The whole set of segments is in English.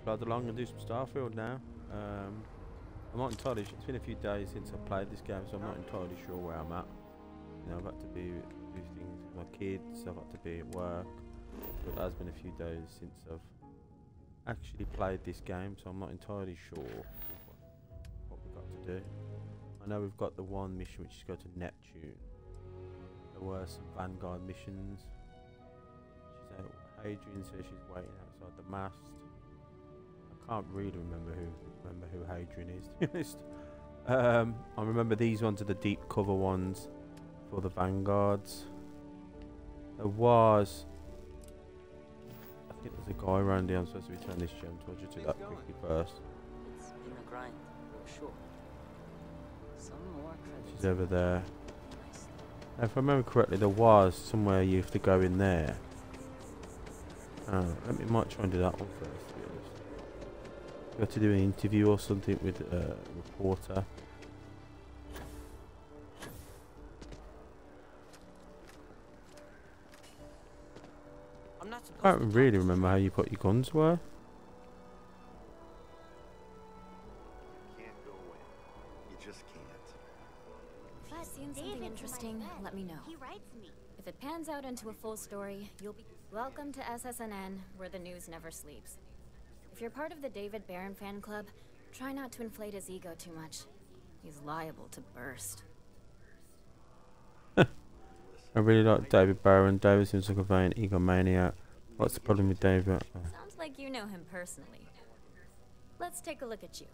plod along and do some Starfield now. I'm not entirely sure. It's been a few days since I played this game, so I'm not entirely sure where I'm at. You know, I've had to do things with my kids, I've had to be at work. So it has been a few days since I've actually played this game, so I'm not entirely sure what we've got to do. I know we've got the one mission which is go to Neptune. There were some Vanguard missions. Hadrian says she's waiting outside the mast. I can't really remember who Hadrian is, to be honest. I remember these ones are the deep cover ones for the Vanguards. There was, I think there's a guy around here. I'm supposed to return this gem, so I'll just do that quickly first. It's been a grind, for sure. Some more credits. She's over there. Now, if I remember correctly, there was somewhere you have to go in there. Let me might try and do that one first, to be honest. We have to do an interview or something with a reporter. I don't really remember how you put your guns were. Can't go in. You just can't. If you've seen something interesting, let me know. He writes me. If it pans out into a full story, you'll be welcome to SSNN, where the news never sleeps. If you're part of the David Barron fan club, try not to inflate his ego too much. He's liable to burst. I really like David Barron. David seems like a vain egomaniac. What's the problem with David? Sounds like you know him personally. Let's take a look at you.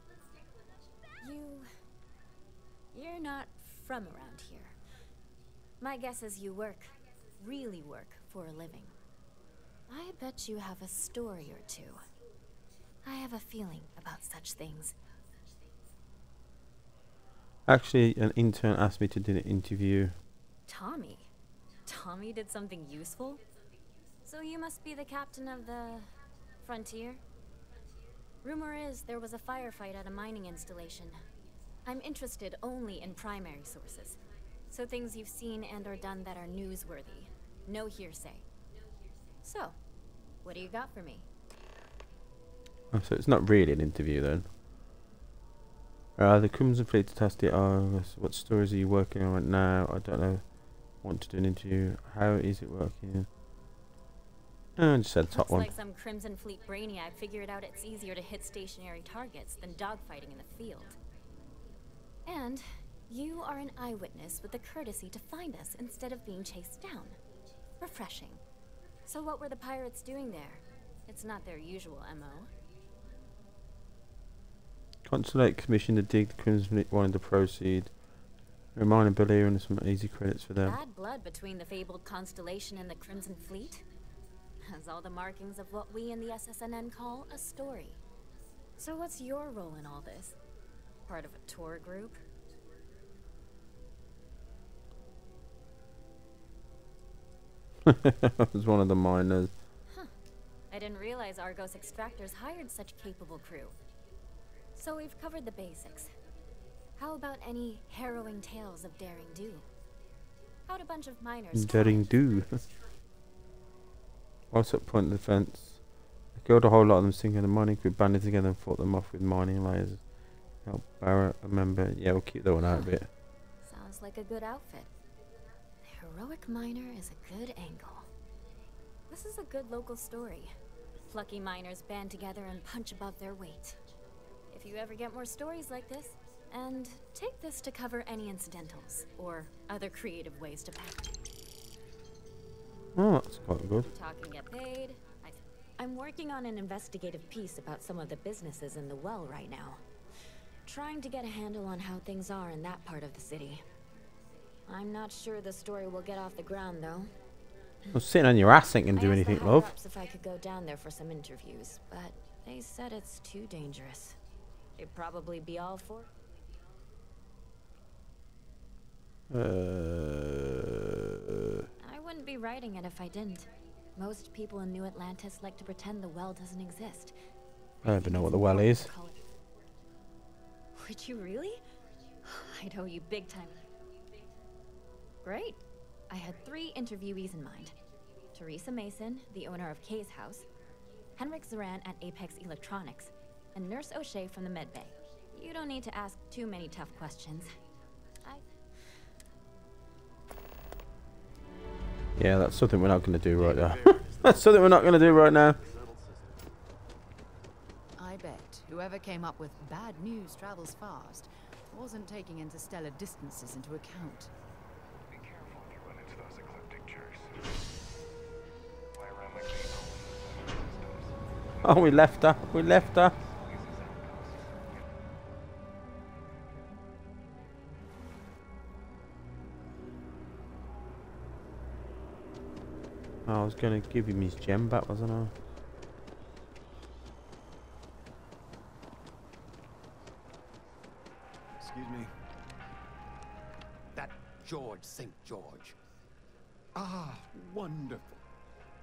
You're not from around here. My guess is you really work for a living. I bet you have a story or two. I have a feeling about such things. Actually, an intern asked me to do an interview. Tommy? Tommy did something useful? So you must be the captain of the Frontier? Rumor is there was a firefight at a mining installation. I'm interested only in primary sources. So things you've seen and or done that are newsworthy. No hearsay. So, what do you got for me? Oh, so it's not really an interview then. The Crimson Fleet to test it. What stories are you working on right now? I don't know. Want to do an interview. How is it working? I just said top one. Looks like some Crimson Fleet brainiac figured out it's easier to hit stationary targets than dogfighting in the field. And you are an eyewitness with the courtesy to find us instead of being chased down. Refreshing. So what were the pirates doing there? It's not their usual MO. Consulate commissioned to dig the Crimson Fleet wanted to proceed. Reminding Billy and some easy credits for them. Bad blood between the fabled Constellation and the Crimson Fleet? Has all the markings of what we in the SSNN call a story. So what's your role in all this? Part of a tour group? I was one of the miners. Huh. I didn't realize Argos Extractors hired such capable crew. So we've covered the basics. How about any harrowing tales of daring do? How'd a bunch of miners daring do? What's at point of defense? I killed a whole lot of them sinking the mining crew, banded together and fought them off with mining lasers. Help Barrett, remember. Yeah, we'll keep that one out a bit. Sounds like a good outfit. The heroic miner is a good angle. This is a good local story. Plucky miners band together and punch above their weight. If you ever get more stories like this, and take this to cover any incidentals or other creative ways to pack. Oh, that's quite good. Talking get paid. I'm working on an investigative piece about some of the businesses in the well right now. Trying to get a handle on how things are in that part of the city. I'm not sure the story will get off the ground though. Well, sitting on your ass ain't gonna do anything, love. If I could go down there for some interviews, but they said it's too dangerous. They'd probably be all for. I wouldn't be writing it if I didn't. Most people in New Atlantis like to pretend the well doesn't exist. I don't even know what the well is. Would you really? I'd owe you big time. Great. I had 3 interviewees in mind. Teresa Mason, the owner of Kay's house. Henrik Zoran at Apex Electronics, and Nurse O'Shea from the medbay. You don't need to ask too many tough questions. Yeah, that's something we're not going to do right now. That's something we're not going to do right now. I bet whoever came up with bad news travels fast wasn't taking interstellar distances into account. Be careful if you run into those ecliptic jerks. Fly around like people. Oh, we left her. We left her. I was going to give him his gem back, wasn't I? Excuse me. That George St. George. Ah, wonderful.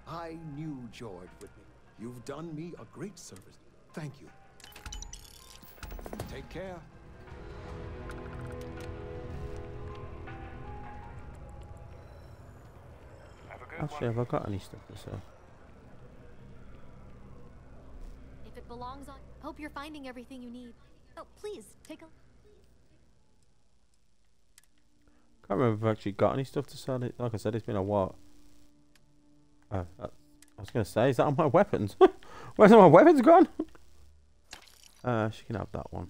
I knew George would be. You've done me a great service. Thank you. Take care. Actually, have I got any stuff to sell? If it belongs on... Hope you're finding everything you need. Oh, please, take a... Can't remember if I've actually got any stuff to sell. Like I said, it's been a while. I was going to say, is that on my weapons? Where's all my weapons gone? She can have that one.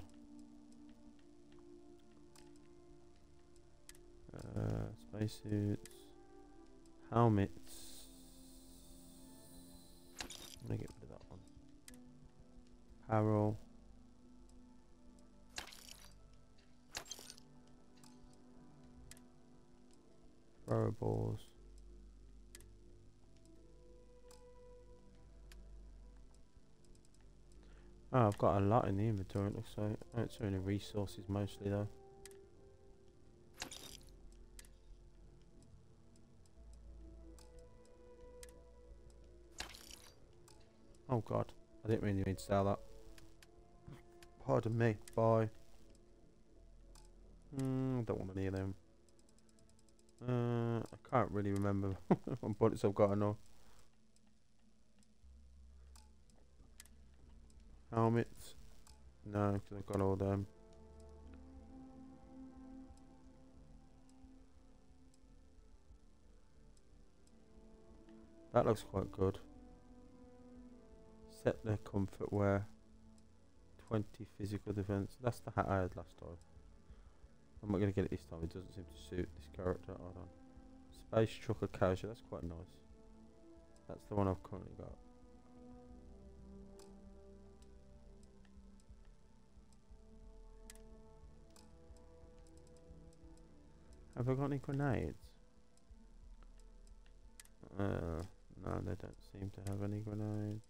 Spacesuits. Helmets. I'm going to get rid of that one. Apparel. Throwables. Oh, I've got a lot in the inventory, it looks like. Oh, it's only resources mostly though. Oh god, I didn't really mean to sell that. Pardon me, bye. I don't want any of them. I can't really remember what bullets I've got enough. Helmets? No, because I've got all them. That looks quite good. Set their comfort wear. 20 physical defense. That's the hat I had last time. I'm not going to get it this time. It doesn't seem to suit this character. Hold on. Space trucker casual. That's quite nice. That's the one I've currently got. Have I got any grenades? No, they don't seem to have any grenades.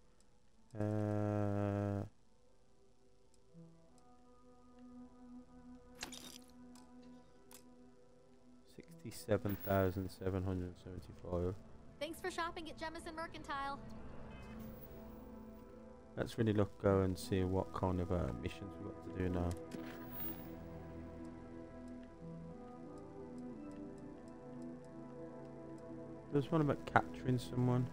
67,775. Thanks for shopping at Jemison Mercantile. Let's really go and see what kind of missions we've got to do now. There's one about capturing someone.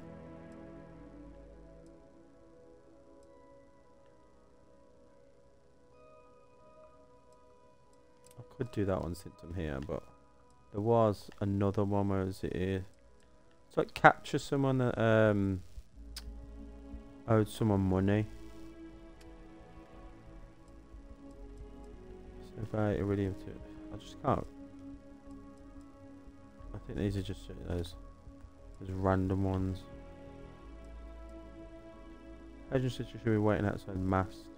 I could do that one since I'm here, but there was another one. Where is it here? It's like capture someone that owed someone money. So if I really have to, I just can't. I think these are just those random ones. Agent said you should be waiting outside mast.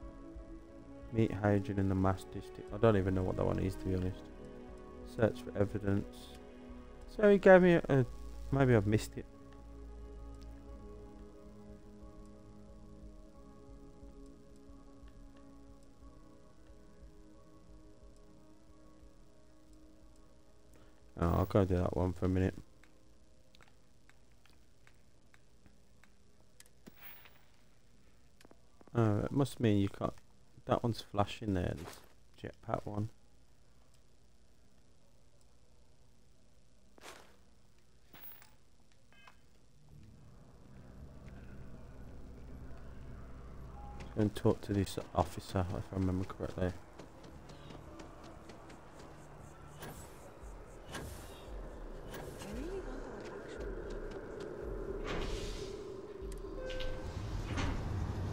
Meet Hadrian in the mast district. I don't even know what that one is, to be honest. Search for evidence. So he gave me a maybe I've missed it. Oh, I'll go do that one for a minute. Oh, it must mean you can't. That one's flashing there. This jetpack one. Go and talk to this officer, if I remember correctly.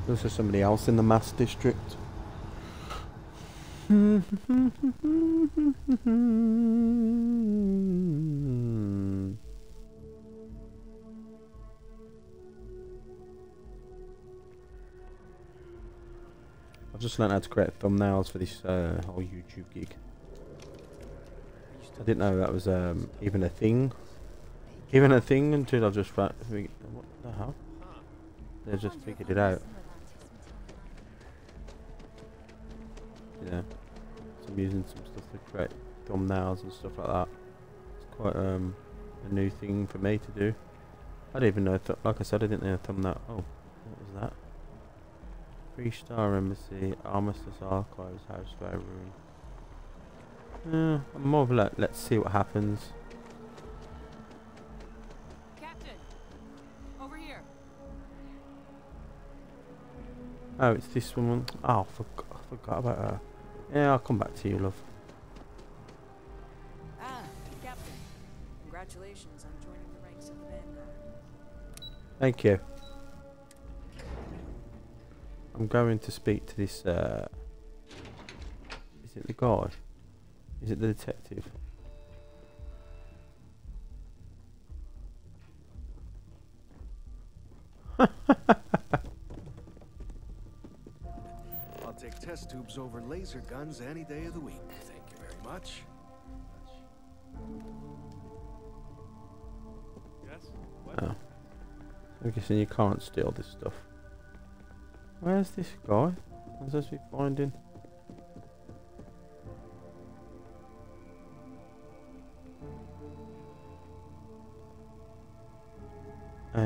This is somebody else in the mass district. I've just learned how to create thumbnails for this whole YouTube gig. I didn't know that was even a thing. Until I've just what the hell? They just figured it out. Yeah, so I'm using some stuff to create thumbnails and stuff like that. It's quite a new thing for me to do. I didn't even know. Like I said, I didn't know a thumbnail. Oh, what was that? 3-star embassy, Armistice Archives, House Fair Room. I'm more of a let's see what happens. Captain, over here. Oh, it's this woman. Oh, I forgot about her. Yeah, I'll come back to you, love. Ah, Captain. Congratulations on joining the ranks of the Vanguard. Thank you. I'm going to speak to this, is it the guy? Is it the detective? I'll take test tubes over laser guns any day of the week. Thank you very much. Yes? Oh. I'm guessing you can't steal this stuff. Where's this guy? I'm supposed to be finding.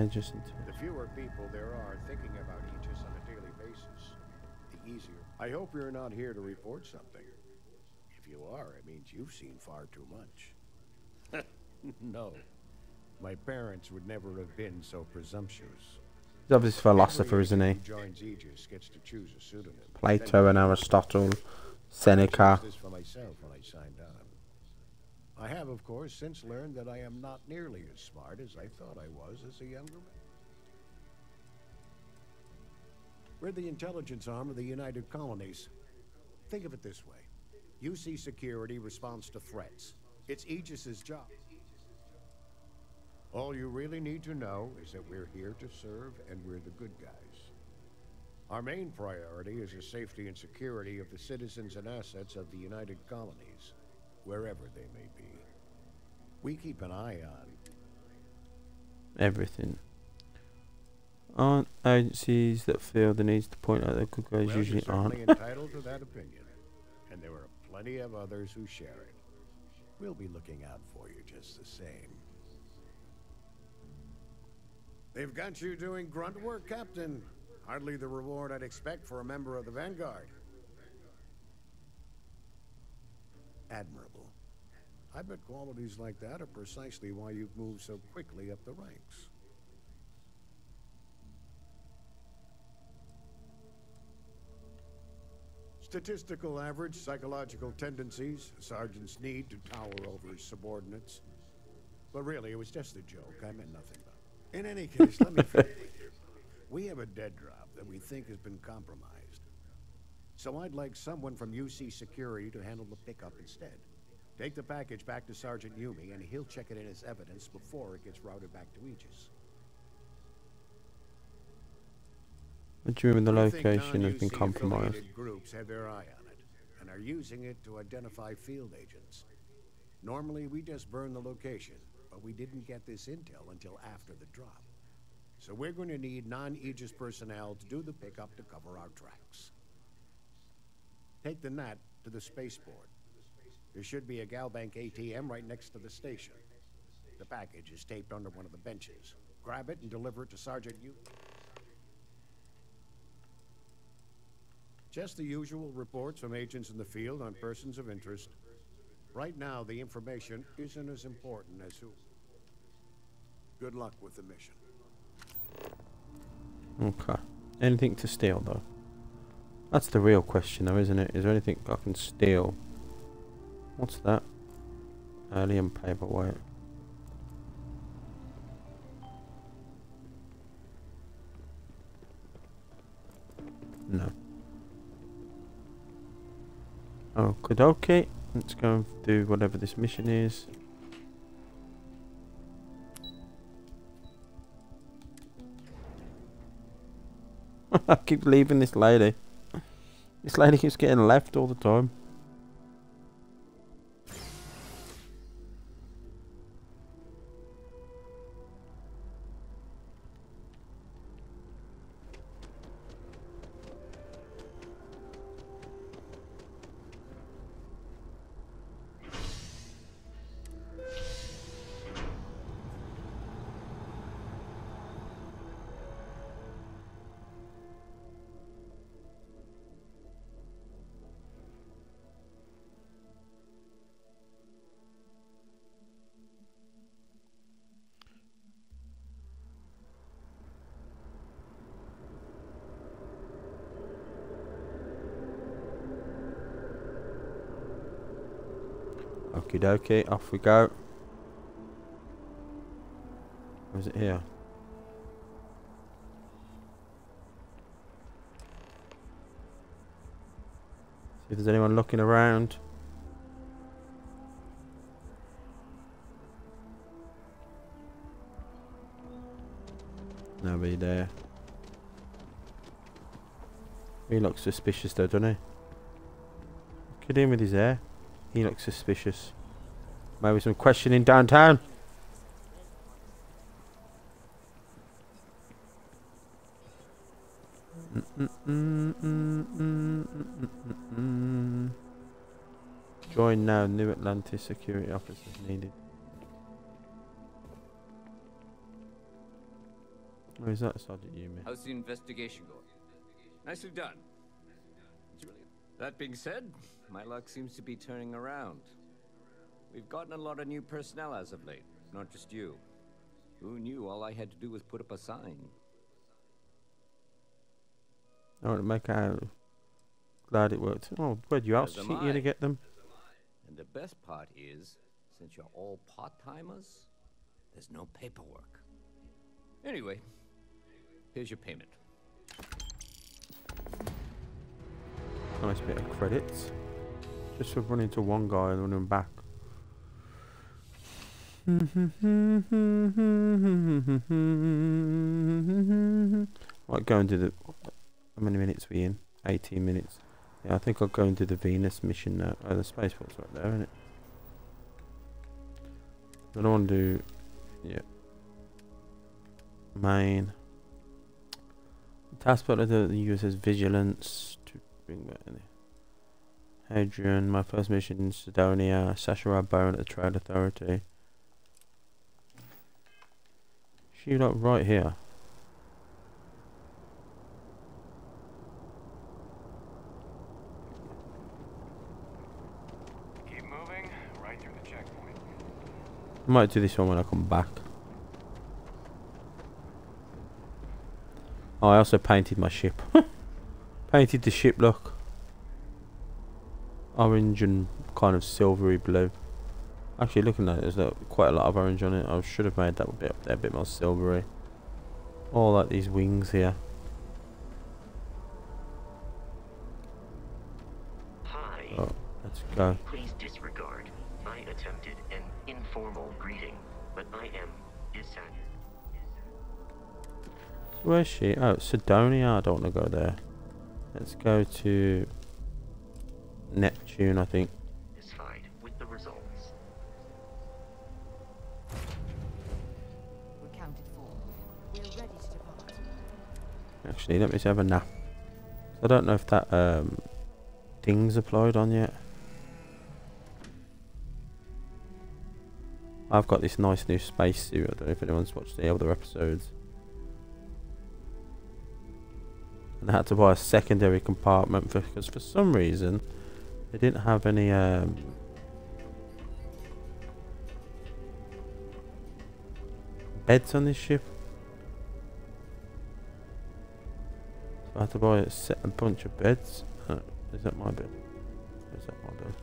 Just The fewer people there are thinking about Aegis on a daily basis, the easier. I hope you're not here to report something. If you are, it means you've seen far too much. No. My parents would never have been so presumptuous. He's obviously a philosopher, isn't he? Joins Aegis gets to choose a pseudonym. Plato and Aristotle, Seneca. I chose this for myself when I signed on. I have, of course, since learned that I am not nearly as smart as I thought I was as a younger man. We're the intelligence arm of the United Colonies. Think of it this way. UC Security responds to threats. It's Aegis's job. All you really need to know is that we're here to serve and we're the good guys. Our main priority is the safety and security of the citizens and assets of the United Colonies, wherever they may be. We keep an eye on everything. Aren't agencies that feel the need to point out that good guys usually aren't? You're certainly entitled to that opinion, and there are plenty of others who share it. We'll be looking out for you just the same. They've got you doing grunt work, Captain. Hardly the reward I'd expect for a member of the Vanguard. Admirable. I bet qualities like that are precisely why you've moved so quickly up the ranks. Statistical average, psychological tendencies, a sergeant's need to tower over his subordinates. But really, it was just a joke. I meant nothing by it. In any case, let me finish. We have a dead drop that we think has been compromised. So I'd like someone from UC Security to handle the pickup instead. Take the package back to Sergeant Yumi, and he'll check it in as evidence before it gets routed back to Aegis. What do you mean the location has been compromised? Groups have their eye on it, and are using it to identify field agents. Normally, we just burn the location, but we didn't get this intel until after the drop. So we're going to need non-Aegis personnel to do the pickup to cover our tracks. Take the NAT to the spaceport. There should be a Galbank ATM right next to the station. The package is taped under one of the benches. Grab it and deliver it to Sergeant Yu. Just the usual reports from agents in the field on persons of interest. Right now, the information isn't as important as who. Good luck with the mission. Okay. Anything to steal, though? That's the real question though, isn't it? Is there anything I can steal? What's that? Alien paperweight. No. Okay. Let's go and do whatever this mission is. I keep leaving this lady. This lady keeps getting left all the time. Okie dokie, off we go. Or is it here? See if there's anyone looking around. Nobody there. He looks suspicious though, doesn't he? Look at him with his hair. He looks suspicious. Maybe some questioning downtown. Join now. New Atlantis security officers needed. Oh, is that Sergeant Yumi? How's the investigation going? Nicely done. That being said, my luck seems to be turning around. We've gotten a lot of new personnel as of late, not just you. Who knew all I had to do was put up a sign? I want to make out. Glad it worked. Oh, where'd you out? As am You gonna I. get them? And the best part is, since you're all part-timers, there's no paperwork. Anyway, here's your payment. Nice bit of credits. Just for running to one guy and running back. Right, go and do the... How many minutes are we in? 18 minutes. Yeah, I think I'll go and do the Venus mission now. Oh, the spaceport's right there, isn't it? I don't want to do... Yeah. Main. Task part of the USS Vigilance to bring back in there. Hadrian, my first mission in Sidonia. Sasha Baron at the Trade Authority. She like right here. Keep moving, right through the checkpoint. I might do this one when I come back. Oh, I also painted my ship. Painted the ship, look. Orange and kind of silvery blue. Actually, looking at it, there's quite a lot of orange on it. I should have made that bit up there a bit more silvery. All like these wings here. Hi. Oh, let's go. Please disregard. I attempted an informal greeting, but I am dissatisfied. Where's she? Oh, Sidonia. I don't want to go there. Let's go to Neptune, I think. Satisfied with the results. We're counted for. We're ready to depart. Actually, let me just have a nap. I don't know if that thing's applied on yet. I've got this nice new spacesuit. I don't know if anyone's watched the other episodes. And I had to buy a secondary compartment because for some reason they didn't have any beds on this ship. I have to buy a bunch of beds. Is that my bed? Is that my bed?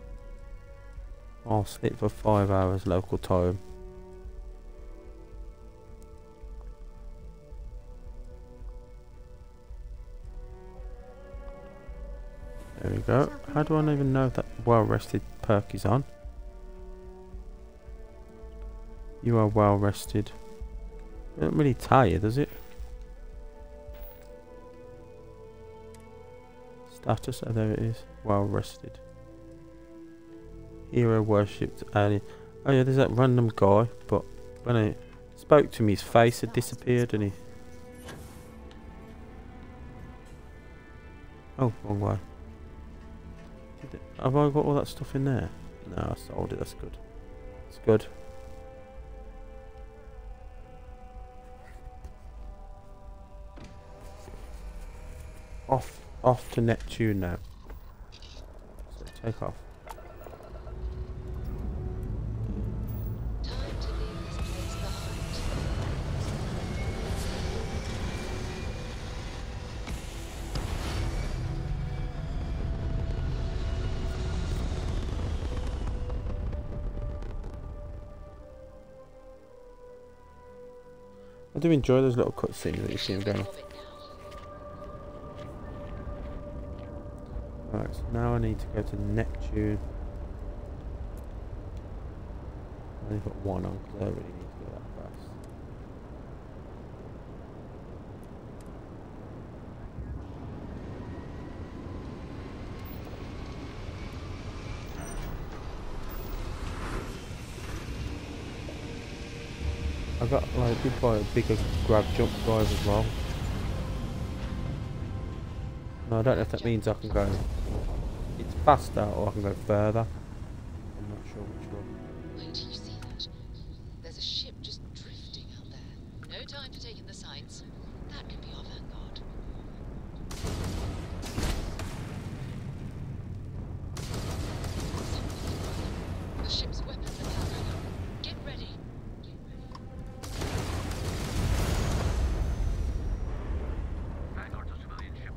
I'll sleep for 5 hours local time. There we go. How do I even know if that well rested perk is on? You are well rested. It doesn't really tell you, does it? Status, oh there it is. Well rested. Hero worshipped alien. Oh yeah, there's that random guy, but when I spoke to him, his face had disappeared and he... Oh, wrong way. Have I got all that stuff in there? No, I sold it, that's good. It's good. Off to Neptune now. So take off. I do enjoy those little cutscenes that you see them going on. Right, so now I need to go to Neptune. I only got one on because I don't really need to go that fast. I got like did buy a bigger grab jump drive as well. No, I don't know if that means I can go. It's faster or I can go further. I'm not sure which one. Wait till you see that. There's a ship just drifting out there. No time to take in the sights. That could be our vanguard. The ship's weapons are powering up. Get ready. Vanguard's a civilian ship.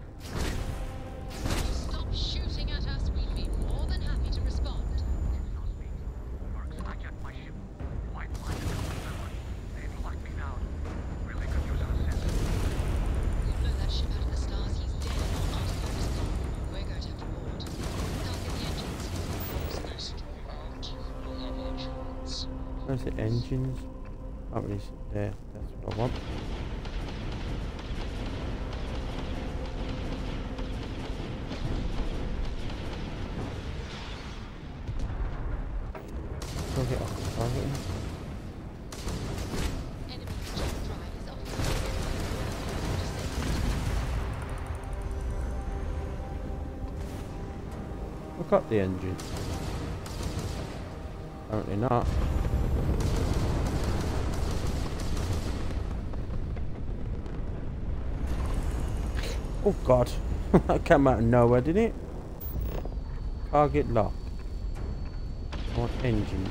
Stop shooting at us. We'd be more than happy to respond. Not me. Mercs hijacked my ship. White line to Vanguard. They've locked me down. Really could use an assist. We blow that ship out of the stars. He's dead. Our scope is gone. We're going to have to board. Target the engines. Once they storm out, we'll have our chance. Where's the engines? Oh, it is there. That's what I want. Go get off the target. Enemy jump drive is off. Look up the engine. Apparently not. Oh god. That came out of nowhere, didn't it? Target locked. I want engines.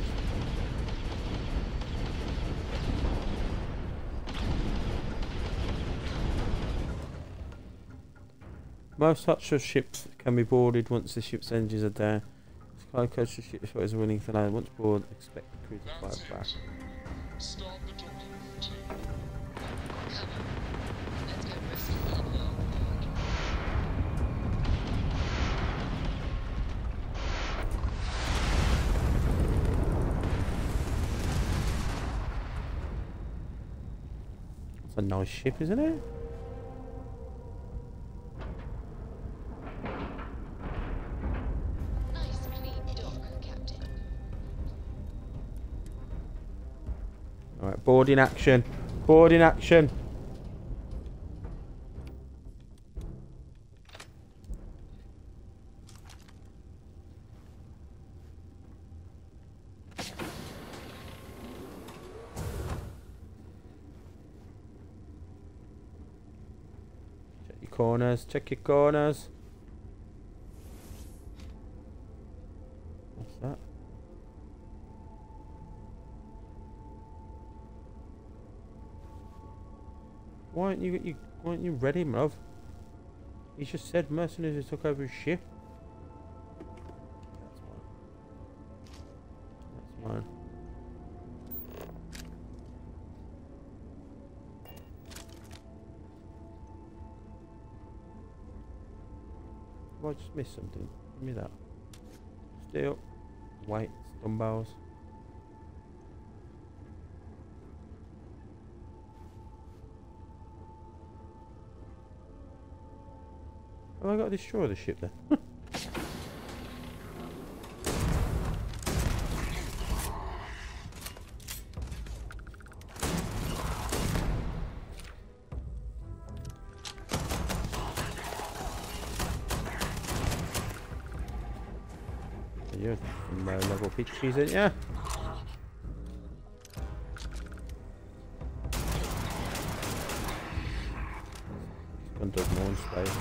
Most offshore ships can be boarded once the ship's engines are down. Sky coastal ships is willing to land. Once board, expect the crew to fire back. Start the docking routine. Come on. Let's go rescue the Lord. It's a nice ship, isn't it? Nice clean dock, Captain. Alright, boarding action. Boarding action. Check your corners. Check your corners. What's that? Why aren't you ready, bruv? He just said mercenaries took over his ship. That's mine. Have I just missed something? Give me that. Steel, weights, dumbbells. Have I got to destroy the ship then? You're low level pitchies, ain't ya? Gun does more in space.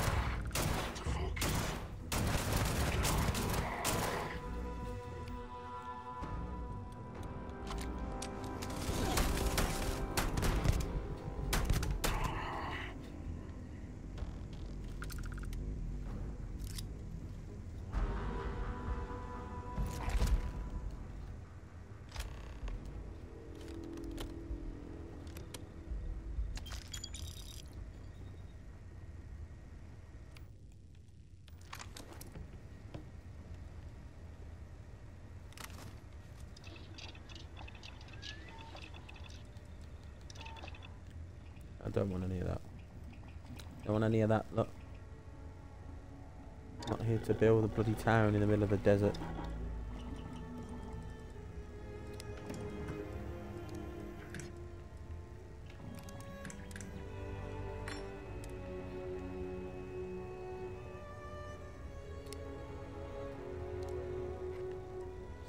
I don't want any of that. Don't want any of that, look. Not here to build a bloody town in the middle of a desert.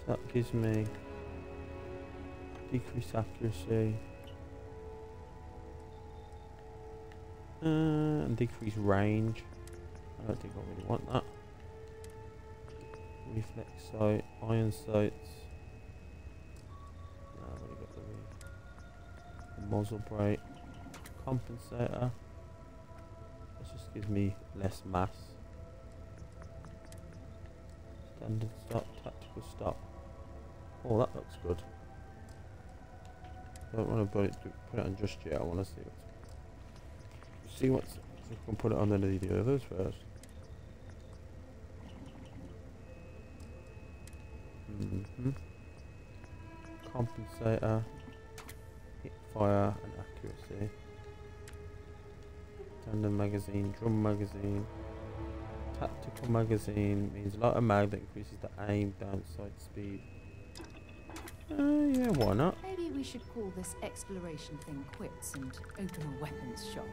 So that gives me decreased accuracy. And decrease range. I don't think I really want that. Reflex sight, iron sights. No, I've already got the muzzle brake. Compensator. This just gives me less mass. Standard stop, tactical stop. Oh, that looks good. I don't want to put it on just yet. I want to see what's we can put it on the others first. Compensator, hip fire and accuracy. Tandem magazine, drum magazine, tactical magazine means a lot of mag that increases the aim, down sight speed. Yeah, why not? Maybe we should call this exploration thing quits and open a weapons shop.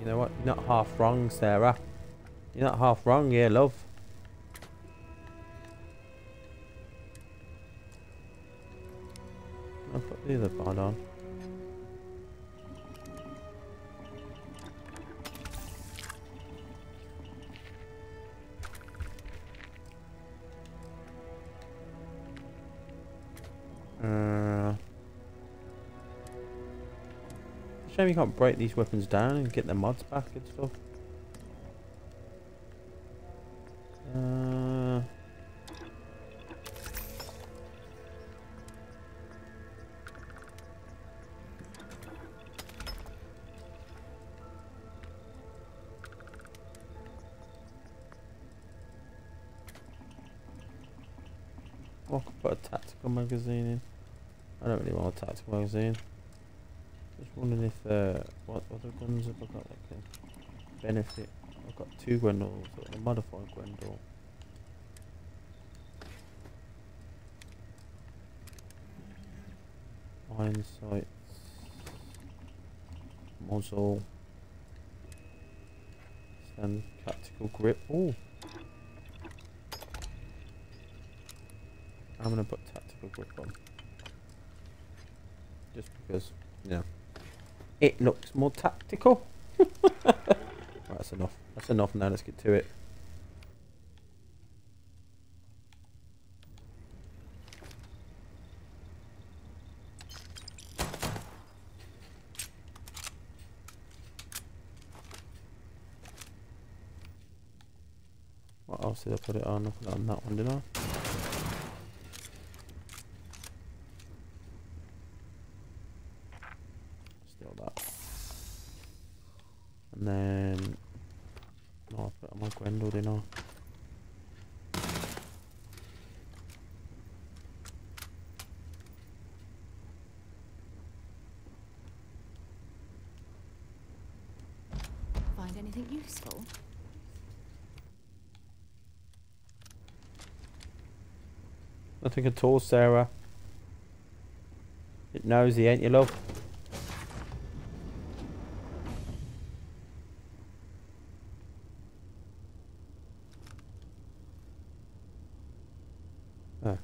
You know what? You're not half wrong, Sarah. You're not half wrong here, love. I'll put the other part on. Shame you can't break these weapons down and get the mods back and stuff. I could put a tactical magazine in. I don't really want a tactical magazine. Just wondering if what other guns have I got that can benefit. I've got 2 Grendel's, a modified Grendel. Iron sights, muzzle, and tactical grip. Oh, I'm gonna put tactical grip on, just because, you know, it looks more tactical. Right, that's enough. That's enough now. Let's get to it. What else did I put it on? I put it on that one, didn't I? Still that. And then... No, I put it on my Grendel, didn't I? Find anything useful? Nothing at all, Sarah. It nosy, ain't you, love? Oh.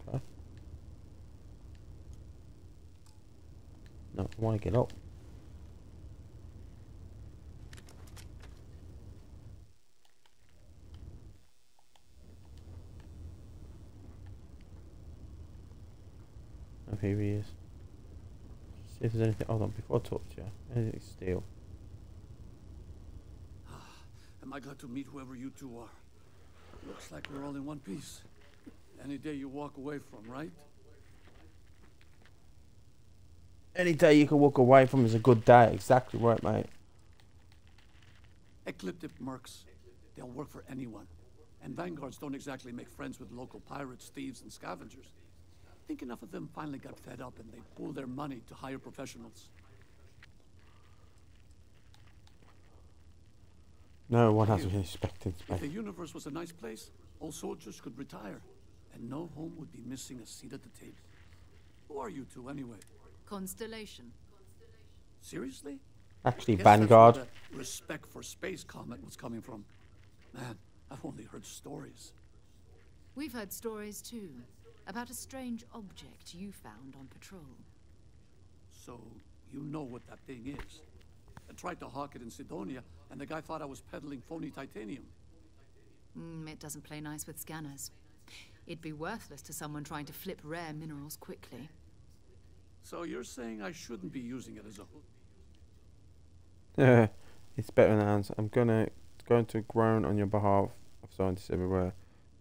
Okay. No, I want to get up. Oh, here he is. See if there's anything. Hold on, before I talk to you. Anything steel? Am I glad to meet whoever you two are? Looks like we're all in one piece. Any day you walk away from, right? Any day you can walk away from is a good day. Exactly right, mate. Ecliptic mercs. They'll work for anyone. And vanguards don't exactly make friends with local pirates, thieves, and scavengers. I think enough of them finally got fed up and they pooled their money to hire professionals. No one has been expecting If the universe was a nice place, all soldiers could retire, and no home would be missing a seat at the table. Who are you two, anyway? Constellation. Seriously? Actually, Guess Vanguard. That's where that respect for space comment was coming from. Man, I've only heard stories. We've heard stories too, about a strange object you found on patrol. So, you know what that thing is? I tried to hawk it in Sidonia, and the guy thought I was peddling phony titanium. It doesn't play nice with scanners. It'd be worthless to someone trying to flip rare minerals quickly. So you're saying I shouldn't be using it as a hook? It's better than hands. I'm going to groan on your behalf of scientists everywhere.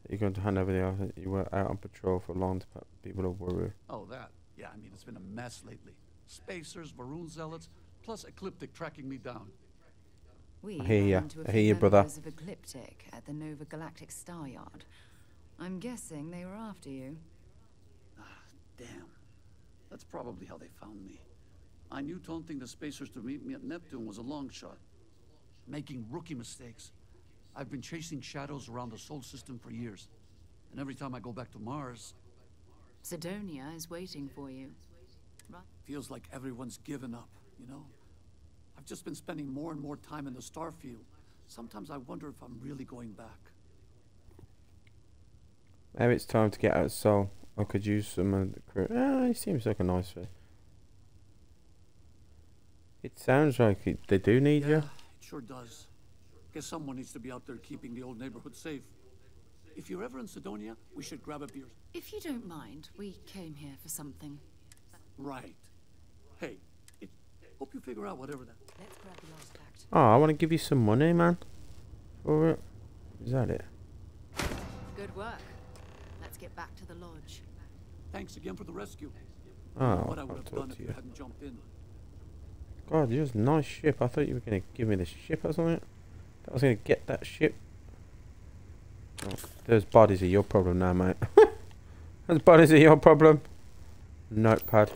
You're going to hand over the earth that you were out on patrol for long to put people to worry. Oh, that. Yeah, I mean, it's been a mess lately. Spacers, Varun zealots, plus Ecliptic tracking me down. We I hear ya. ran into a I few hear you, brother. members of Ecliptic at the Nova Galactic Star Yard. I'm guessing they were after you. Ah, damn. That's probably how they found me. I knew taunting the Spacers to meet me at Neptune was a long shot. Making rookie mistakes. I've been chasing shadows around the Sol system for years. And every time I go back to Mars... Sidonia is waiting for you. Right? Feels like everyone's given up, you know? I've just been spending more and more time in the Starfield. Sometimes I wonder if I'm really going back. Maybe it's time to get out of Sol. I could use some of the crew. He seems like a nice fit. It sounds like they do need you. It sure does. Guess someone needs to be out there keeping the old neighborhood safe. If you're ever in Sidonia, we should grab a beer. If you don't mind, we came here for something. Right. Hey, hope you figure out whatever that... Let's grab the last fact. Oh, I want to give you some money, man. For it. Is that it? Good work. Let's get back to the lodge. Thanks again for the rescue. Oh, What I would I'll have talk done to if you you. hadn't jumped in. God, you're a nice ship. I thought you were going to give me the ship or something. I was going to get that ship. Oh, those bodies are your problem now, mate. Those bodies are your problem. Notepad.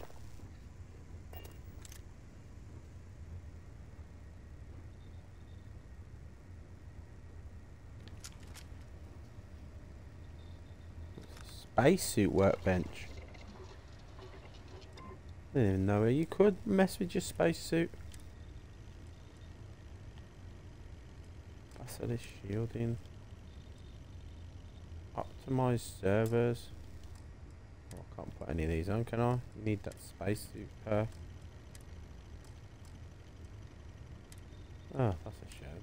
Spacesuit workbench. I didn't even know you could mess with your spacesuit. Basilisk shielding. Optimized servers. Oh, I can't put any of these on, can I? You need that spacesuit perk. Oh, that's a shame.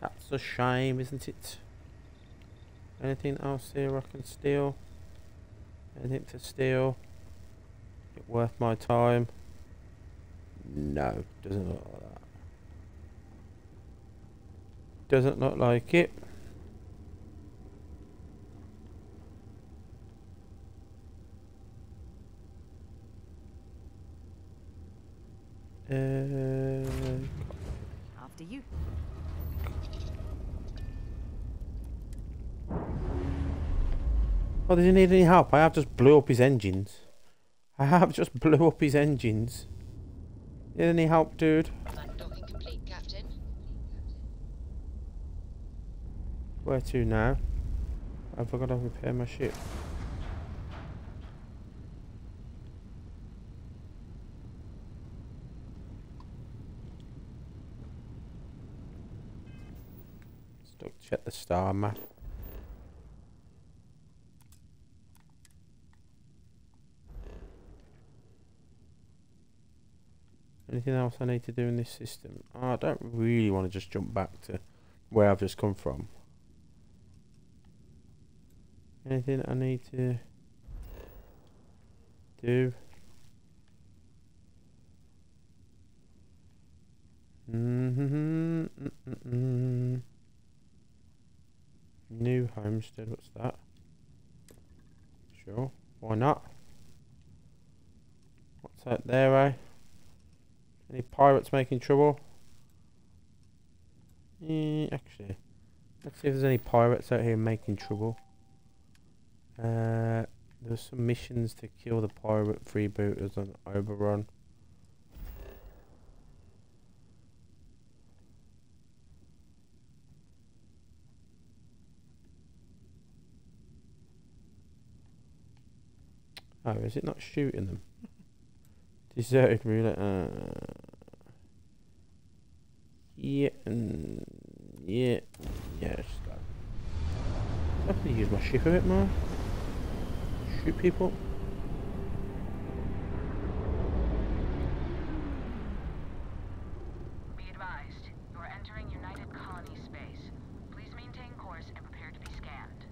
That's a shame, isn't it? Anything else here I can steal? Anything to steal? It worth my time? No, doesn't look like that. Doesn't look like it. After you. Oh, does he need any help? I have just blew up his engines. I have just blew up his engines. Need any help, dude? Undocking complete, Captain. Where to now? Have I got to repair my ship? Let's check the star map. Anything else I need to do in this system? Oh, I don't really want to just jump back to where I've just come from. Anything I need to do? New homestead, what's that? Sure, why not? What's that there, eh? Any pirates making trouble? Actually, let's see if there's any pirates out here making trouble. There's some missions to kill the pirate freebooters on Oberon. Oh, is it not shooting them? Deserted roulette. Yeah, yeah, just go. I have to use my ship a bit more. Shoot people. Be advised, you are entering United Colony space. Please maintain course and prepare to be scanned.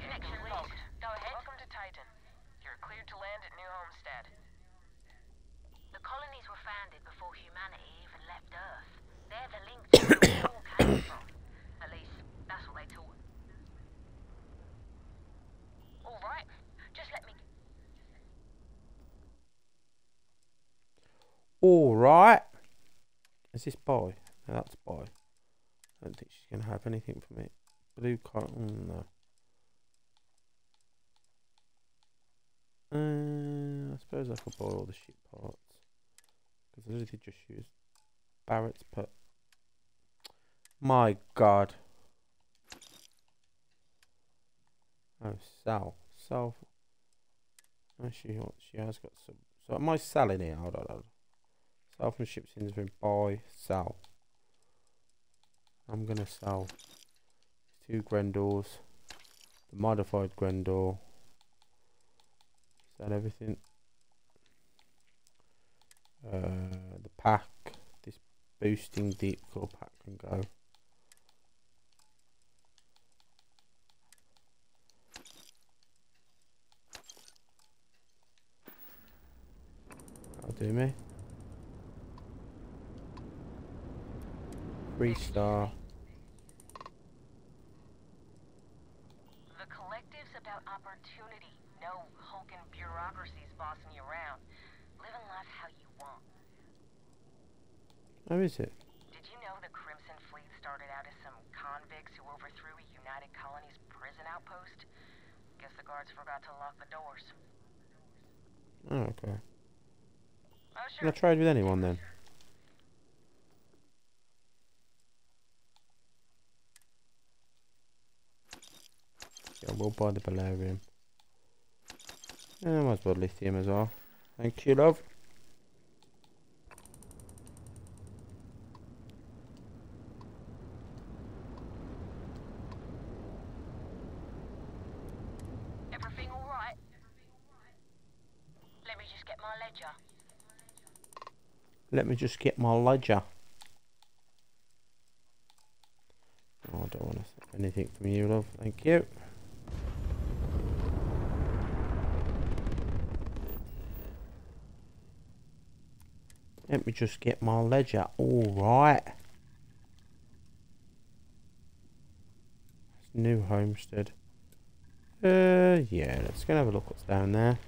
Connection locked. Go ahead. Welcome to Titan. You're cleared to land at New Homestead. The colonies were founded before humanity even left Earth. They're the link to where we all came from. At least, that's what they taught. Alright, just let me... Alright. Is this boy? No, that's boy. I don't think she's going to have anything for me. Blue cotton, no. I suppose I could buy all the ship parts. Because I really did just use Barrett's put. My god. Oh, Sal. Sal. Oh, she has got some. So am I selling here? Hold on. Sell from ships in the buy, sell. I'm gonna sell 2 Grendors, the modified Grendor. Sell everything. The pack, this boosting deep core pack can go. That'll do me. 3-star. The collective's about opportunity. No hulking bureaucracies bossing you around. Living life how you want. How is it? Did you know the Crimson Fleet started out as some convicts who overthrew a United Colony's prison outpost? Guess the guards forgot to lock the doors. Oh, okay. Oh, sure. Can I trade with anyone then? Yeah, we'll buy the Balerium. Yeah, I might as well lithium as well. Thank you, love. Everything all right? Let me just get my ledger. Let me just get my ledger. Oh, I don't want to anything from you, love. Thank you. Let me just get my ledger. Alright. New homestead. Yeah, let's go and have a look what's down there.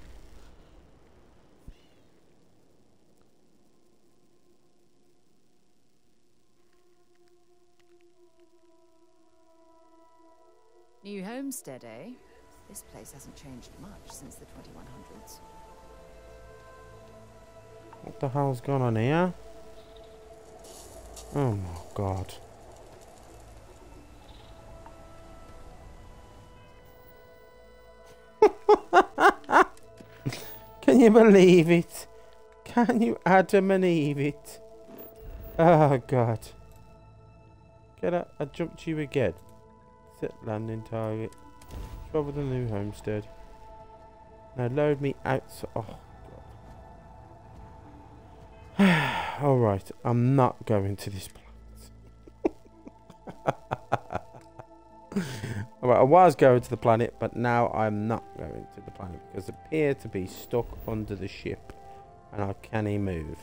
New homestead, eh? This place hasn't changed much since the 2100s. What the hell's going on here? Oh my god. Can you believe it? Can you Adam and Eve it? Oh god. Get up, I jumped you again. Set landing target. Travel the new homestead. Now load me out. Oh god. Alright, I'm not going to this planet. Alright, I was going to the planet, but now I'm not going to the planet because I appear to be stuck under the ship and I can't move.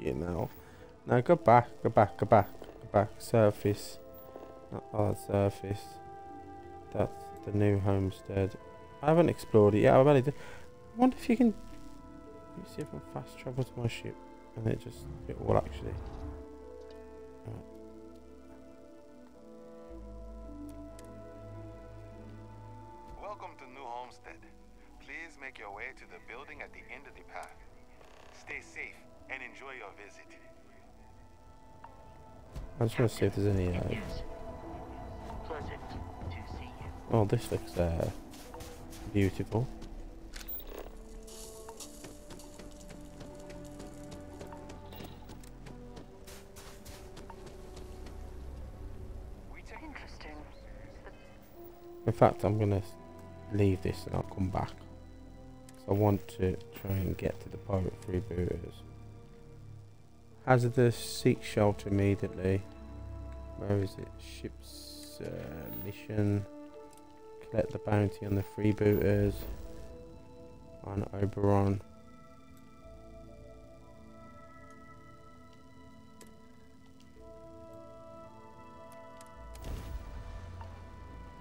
You know. Now go back, go back, go back, go back. Surface. Not our surface. That's the new homestead. I haven't explored it yet. I've only done. I wonder if you can. Let me see if I can fast travel to my ship, and it will actually. Right. Welcome to New Homestead. Please make your way to the building at the end of the path. Stay safe and enjoy your visit. I just want to see if there's any. Pleasant to see you. Oh, this looks beautiful. Interesting. In fact, I'm gonna leave this and I'll come back. So I want to try and get to the pirate freebooters. Hazardous, seek shelter immediately. Where is it? Ship's mission. Collect the bounty on the freebooters. On Oberon.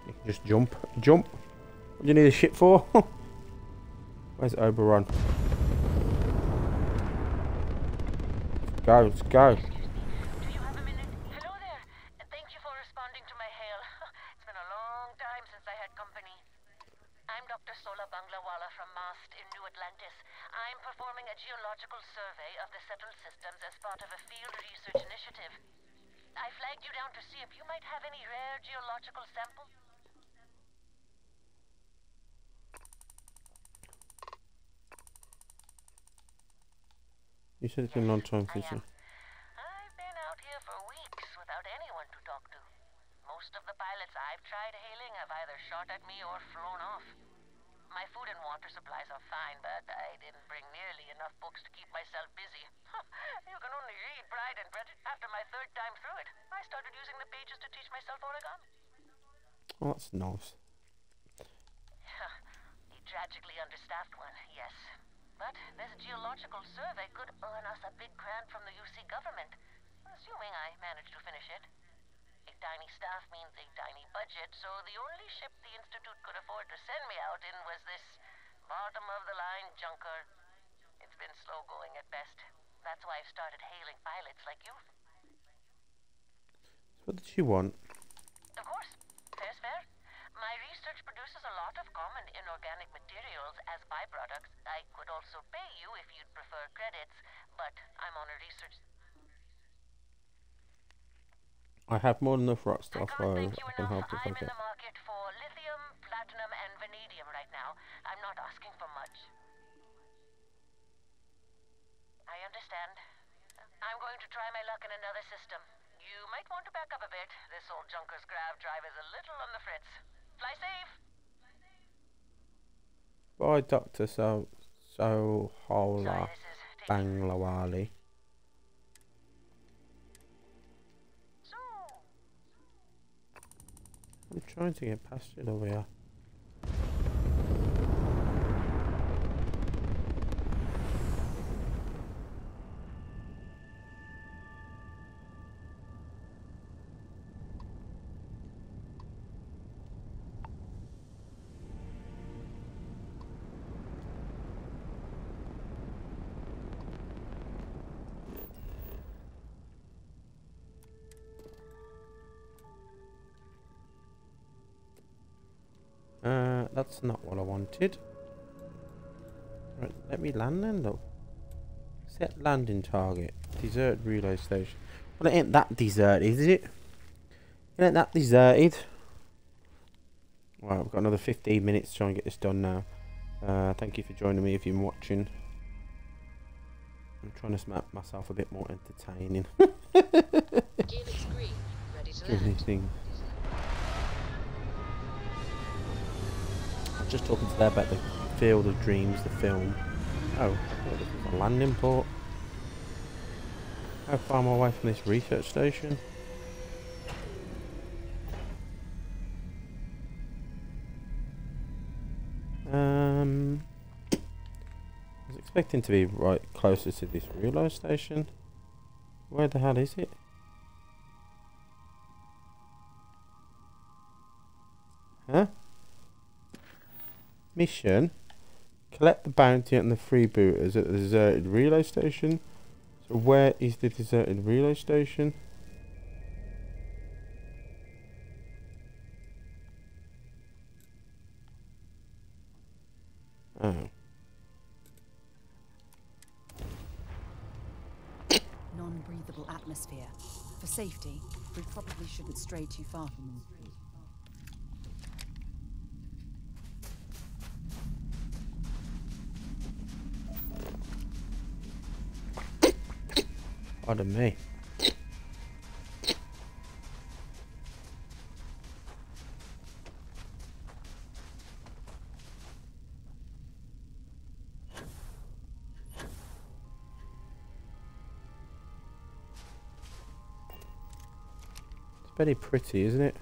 You can just jump. Jump! What do you need a ship for? Where's Oberon? Let's go. Do you have a minute? Hello there. Thank you for responding to my hail. It's been a long time since I had company. I'm Dr. Sola Banglawala from MAST in New Atlantis. I'm performing a geological survey of the settled systems as part of a field research initiative. I flagged you down to see if you might have any rare geological samples. You said it's been a long time since you. I've been out here for weeks without anyone to talk to. Most of the pilots I've tried hailing have either shot at me or flown off. My food and water supplies are fine, but I didn't bring nearly enough books to keep myself busy. You can only read Pride and Prejudice. After my third time through it, I started using the pages to teach myself origami. Oh, that's nice. A tragically understaffed one, yes. But this geological survey could earn us a big grant from the UC government, assuming I manage to finish it. A tiny staff means a tiny budget, so the only ship the Institute could afford to send me out in was this bottom-of-the-line junker. It's been slow going at best. That's why I've started hailing pilots like you. What did you want? Of course. Fair's fair. My research produces a lot of common inorganic materials as byproducts. I could also pay you if you'd prefer credits, but I'm on a research... I have more than enough rock stuff, so I can help if I I'm in get. the market for lithium, platinum, and vanadium right now. I'm not asking for much. I understand. I'm going to try my luck in another system. You might want to back up a bit. This old junker's grav drive is a little on the fritz. Fly safe! Bye, Dr. Sohola Banglawali. I'm trying to get past it over here. that's not what I wanted. Right, let me land then, though. Set landing target. Deserted relay station. Well, it ain't that deserted, is it? It ain't that deserted. Right, we've got another 15 minutes to try and get this done now. Thank you for joining me if you're watching. I'm trying to make myself a bit more entertaining. Helix green, ready to land. Things. I was just talking today about the Field of Dreams, the film. Oh, I thought this was a landing port. How far am I away from this research station? I was expecting to be right closer to this relay station. Where the hell is it? Huh? Mission. Collect the bounty and the freebooters at the deserted relay station. So where is the deserted relay station? Oh. Non-breathable atmosphere. For safety, we probably shouldn't stray too far from them. Pardon me. It's very pretty, isn't it?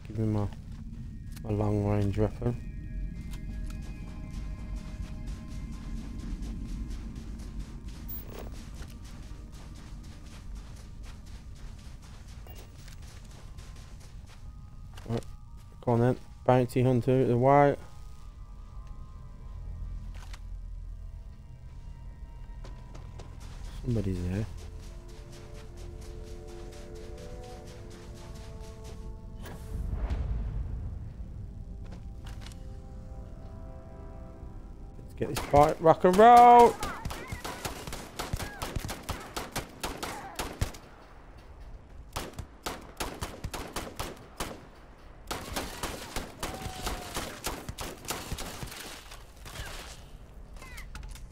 Give me my long range weapon. Right, go on then, bounty hunter at the white. Somebody's there. Get this fight, rock and roll!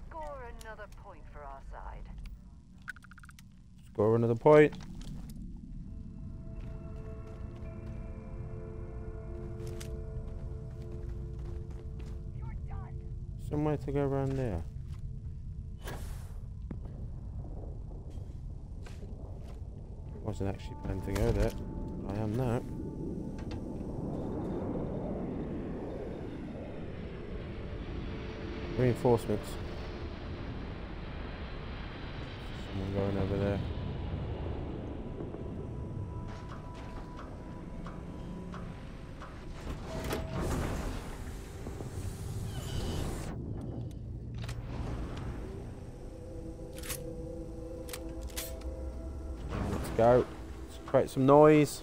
Score another point for our side. Score another point. Somewhere to go around there. Wasn't actually planning to go there. I am now. Reinforcements. Someone going over there. Go. Let's create some noise.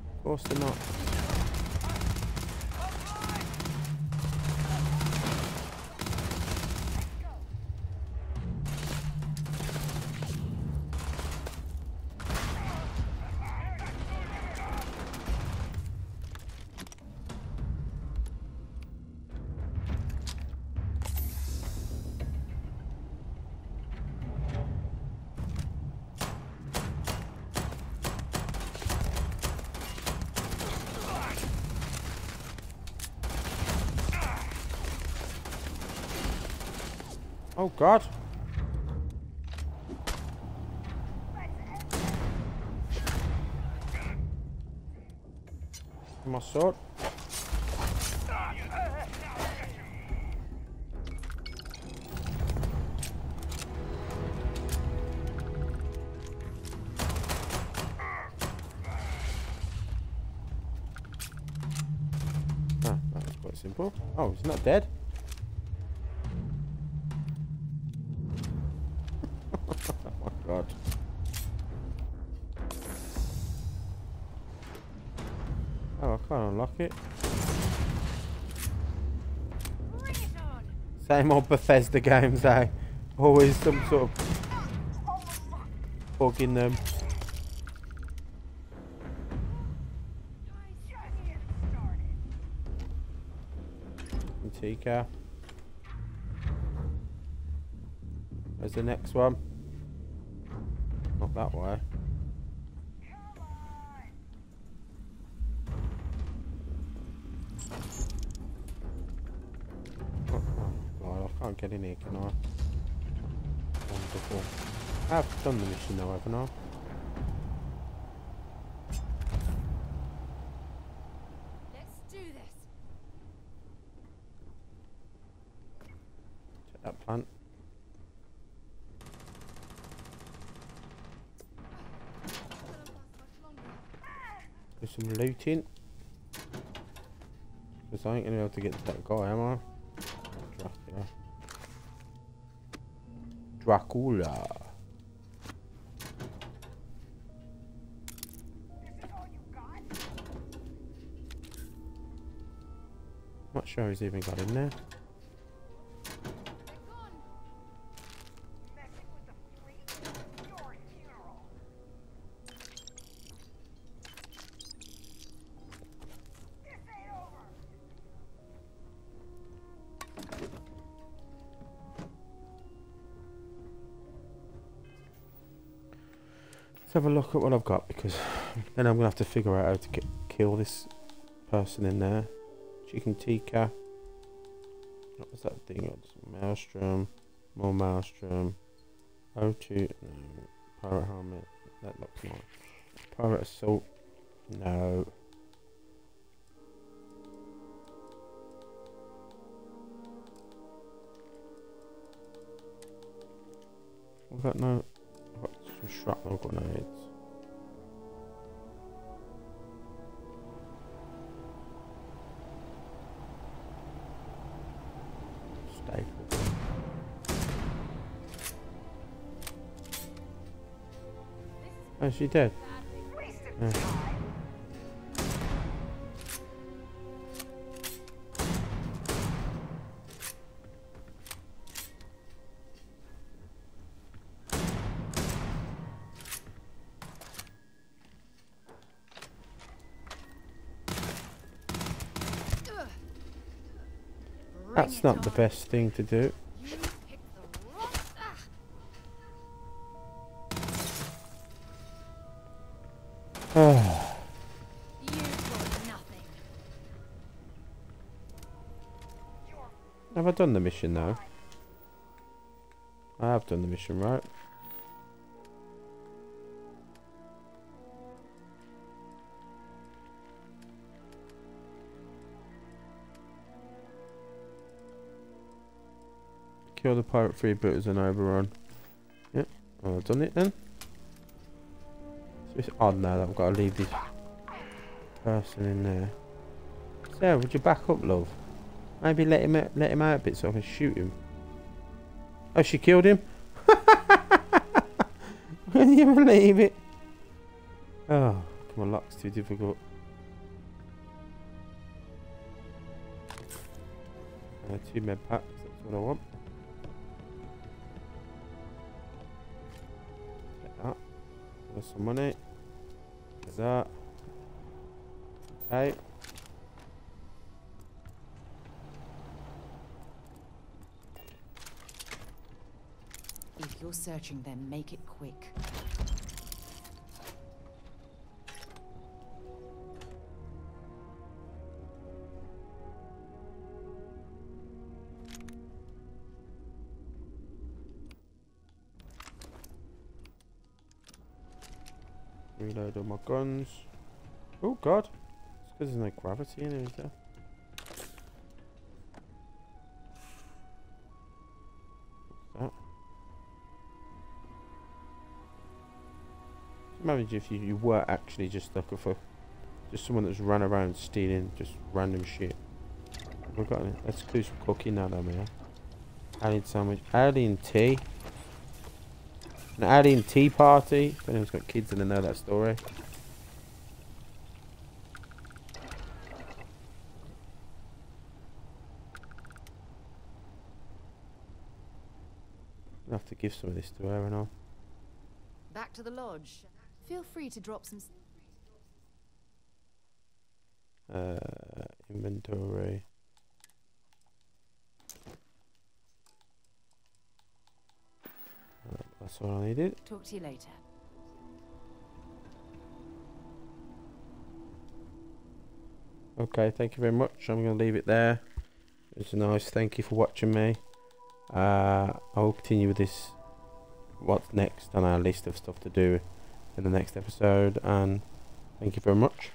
Of course they're not. Oh God. My sword. Ah, that was quite simple. Oh, he's not dead. Oh my god. Oh, I can't unlock it. Same old Bethesda games, eh? Always some sort of bug in them. Tika. Where's the next one? Not that way. Oh god, I can't get in here, can I? Wonderful. I've done the mission though, haven't I? Let's do this. Take that plant. Do some looting. Because I ain't gonna be able to get to that guy, am I? Dracula. Not sure he's even got in there. Let's have a look at what I've got, because then I'm gonna have to figure out how to kill this person in there. Chicken tikka. What was that thing? Maelstrom. More maelstrom. O2. No. Pirate helmet. That looks nice. Pirate assault. No. I've got no. I've got some shrapnel grenades. Oh, she dead. Yeah. That's not the best thing to do. Have I done the mission though? I have done the mission, right? Kill the pirate freebooters and overrun. Yep, I've done it then. So it's odd now that I've got to leave this person in there. Sarah, would you back up, love? Maybe let him out a bit so I can shoot him. Oh, she killed him. Can you believe it? Oh, my luck's too difficult. 2 med packs, that's what I want. Get that. There's some money. Get that. Okay. If you're searching, then make it quick. Reload all my guns. Oh god, Because there's no gravity in it, is there? What's that? Imagine if you were actually just looking for just someone that's run around stealing just random shit. We've got it. Let's do some cooking now, though, man. Alien sandwich. Alien tea. An alien tea party. If anyone's got kids and they know that story. I'll have to give some of this to her and all. Back to the lodge. Feel free to drop some... Inventory. That's all I needed. Talk to you later. Okay, thank you very much. I'm going to leave it there. It's nice. Thank you for watching me. I will continue with this. What's next on our list of stuff to do in the next episode. And thank you very much.